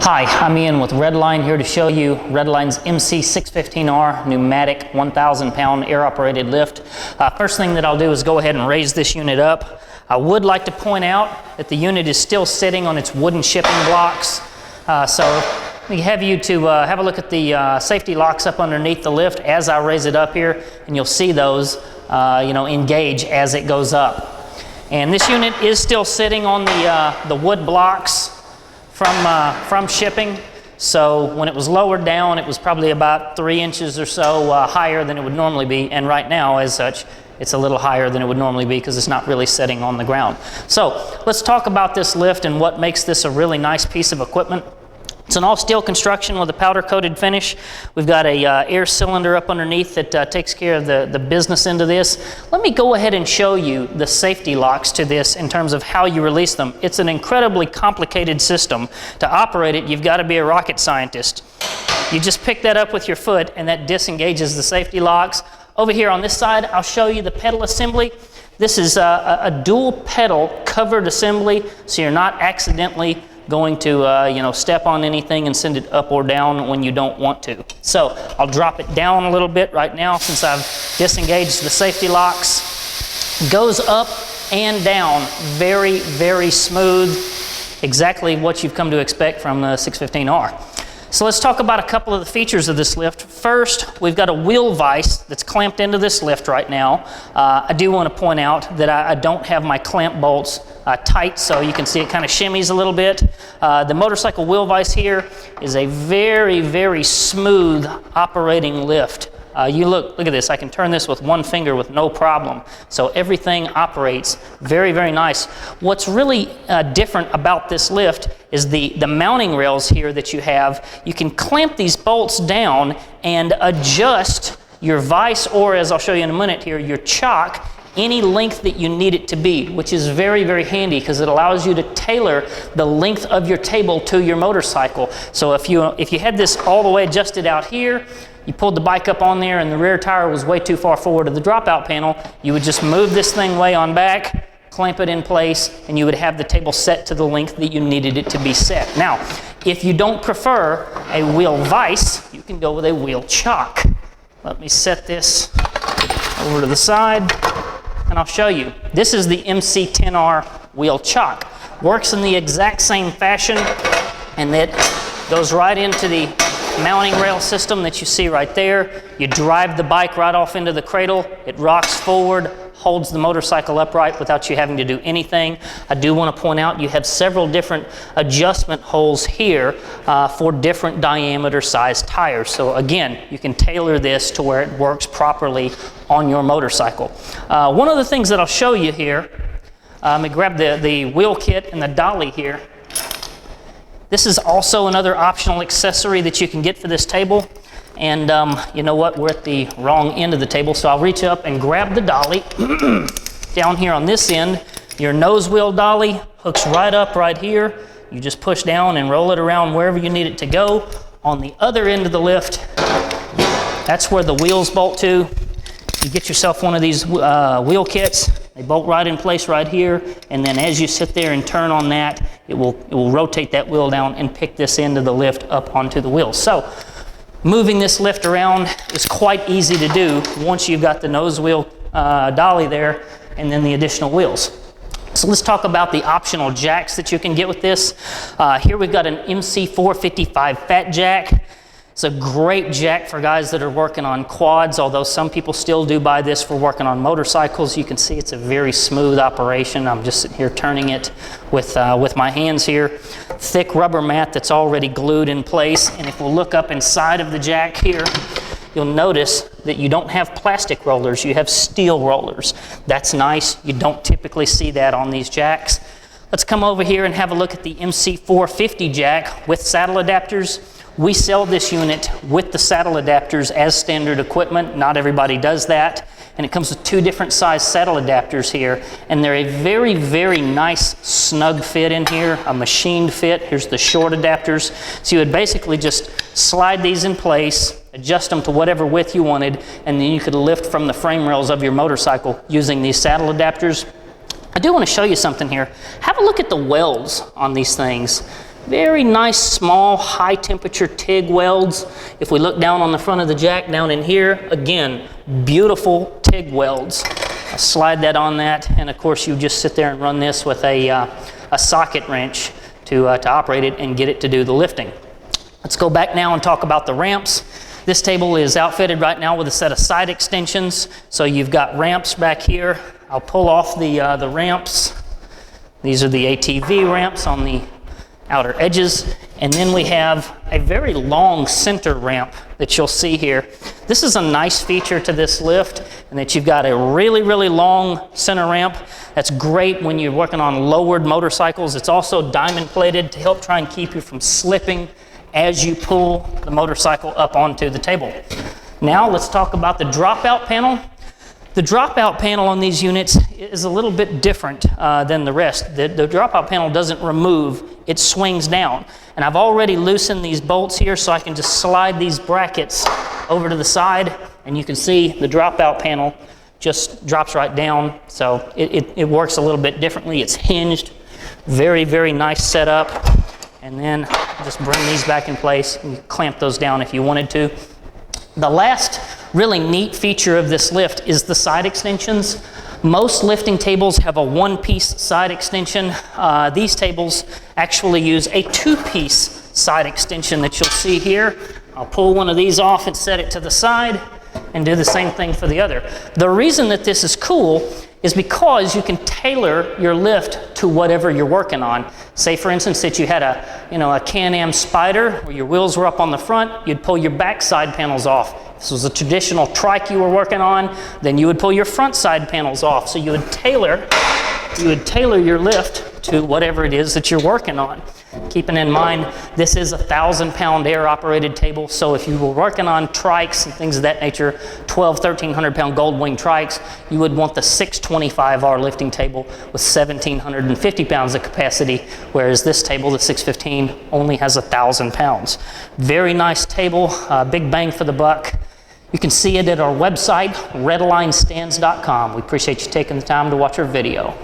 Hi, I'm Ian with Redline, here to show you Redline's MC615R pneumatic 1,000 pound air operated lift. First thing that I'll do is go ahead and raise this unit up. I would like to point out that the unit is still sitting on its wooden shipping blocks. So we have you to have a look at the safety locks up underneath the lift as I raise it up here, and you'll see those engage as it goes up. And this unit is still sitting on the wood blocks from shipping. So when it was lowered down, it was probably about 3 inches or so higher than it would normally be. And right now, as such, it's a little higher than it would normally be because it's not really sitting on the ground. So let's talk about this lift and what makes this a really nice piece of equipment. It's an all steel construction with a powder coated finish. We've got a air cylinder up underneath that takes care of the business end of this. Let me go ahead and show you the safety locks to this in terms of how you release them. It's an incredibly complicated system. To operate it, you've got to be a rocket scientist. You just pick that up with your foot and that disengages the safety locks. Over here on this side, I'll show you the pedal assembly. This is a dual pedal covered assembly, so you're not accidentally going to step on anything and send it up or down when you don't want to. So I'll drop it down a little bit right now since I've disengaged the safety locks. Goes up and down very, very smooth. Exactly what you've come to expect from the 615R. So let's talk about a couple of the features of this lift. First, we've got a wheel vise that's clamped into this lift right now. I do want to point out that I don't have my clamp bolts tight, so you can see it kind of shimmies a little bit. The motorcycle wheel vise here is a very, very smooth operating lift. Look at this. I can turn this with one finger with no problem. So everything operates very, very nice. What's really different about this lift is the mounting rails here that you have. You can clamp these bolts down and adjust your vise, or as I'll show you in a minute here, your chock, any length that you need it to be, which is very, very handy because it allows you to tailor the length of your table to your motorcycle. So if you had this all the way adjusted out here, you pulled the bike up on there and the rear tire was way too far forward of the dropout panel, you would just move this thing way on back, clamp it in place, and you would have the table set to the length that you needed it to be set. Now, if you don't prefer a wheel vise, you can go with a wheel chock. Let me set this over to the side and I'll show you. This is the MC10R wheel chock. Works in the exact same fashion, and it goes right into the mounting rail system that you see right there. You drive the bike right off into the cradle. It rocks forward, holds the motorcycle upright without you having to do anything. I do want to point out you have several different adjustment holes here for different diameter size tires. So again, you can tailor this to where it works properly on your motorcycle. One of the things that I'll show you here, let me grab the wheel kit and the dolly here. This is also another optional accessory that you can get for this table. And you know what, we're at the wrong end of the table, so I'll reach up and grab the dolly. Down here on this end, your nose wheel dolly hooks right up right here. You just push down and roll it around wherever you need it to go. On the other end of the lift, that's where the wheels bolt to. You get yourself one of these wheel kits. They bolt right in place right here, and then as you sit there and turn on that, it will rotate that wheel down and pick this end of the lift up onto the wheels. So moving this lift around is quite easy to do once you've got the nose wheel dolly there and then the additional wheels. So let's talk about the optional jacks that you can get with this. Here we've got an MC615R fat jack. It's a great jack for guys that are working on quads, although some people still do buy this for working on motorcycles. You can see it's a very smooth operation. I'm just sitting here turning it with my hands here. Thick rubber mat that's already glued in place. And if we'll look up inside of the jack here, you'll notice that you don't have plastic rollers, you have steel rollers. That's nice. You don't typically see that on these jacks. Let's come over here and have a look at the MC450 jack with saddle adapters. We sell this unit with the saddle adapters as standard equipment. Not everybody does that. And it comes with 2 different size saddle adapters here. And they're a very, very nice snug fit in here, a machined fit. Here's the short adapters. So you would basically just slide these in place, adjust them to whatever width you wanted, and then you could lift from the frame rails of your motorcycle using these saddle adapters. I do want to show you something here. Have a look at the welds on these things. very nice, small, high temperature TIG welds. If we look down on the front of the jack down in here, again, beautiful TIG welds. I'll slide that on that, and of course you just sit there and run this with a socket wrench to operate it and get it to do the lifting. Let's go back now and talk about the ramps. This table is outfitted right now with a set of side extensions. So you've got ramps back here. I'll pull off the ramps. These are the ATV ramps on the outer edges. And then we have a very long center ramp that you'll see here. This is a nice feature to this lift, and that you've got a really, really long center ramp. That's great when you're working on lowered motorcycles. It's also diamond plated to help try and keep you from slipping as you pull the motorcycle up onto the table. Now let's talk about the dropout panel. The dropout panel on these units is a little bit different than the rest. The dropout panel doesn't remove, it swings down. And I've already loosened these bolts here so I can just slide these brackets over to the side, and you can see the dropout panel just drops right down. So it works a little bit differently. It's hinged, very, very nice setup. And then just bring these back in place and clamp those down if you wanted to. The last really neat feature of this lift is the side extensions. Most lifting tables have a one-piece side extension. These tables actually use a two-piece side extension that you'll see here. I'll pull one of these off and set it to the side and do the same thing for the other. The reason that this is cool is because you can tailor your lift to whatever you're working on. Say for instance that you had a Can-Am Spider where your wheels were up on the front, you'd pull your back side panels off. If this was a traditional trike you were working on, then you would pull your front side panels off. So you would tailor your lift to whatever it is that you're working on. Keeping in mind, this is a 1,000-pound air-operated table, so if you were working on trikes and things of that nature, 1,300-pound gold wing trikes, you would want the 625R lifting table with 1,750 pounds of capacity, whereas this table, the 615, only has 1,000 pounds. Very nice table, big bang for the buck. You can see it at our website, redlinestands.com. We appreciate you taking the time to watch our video.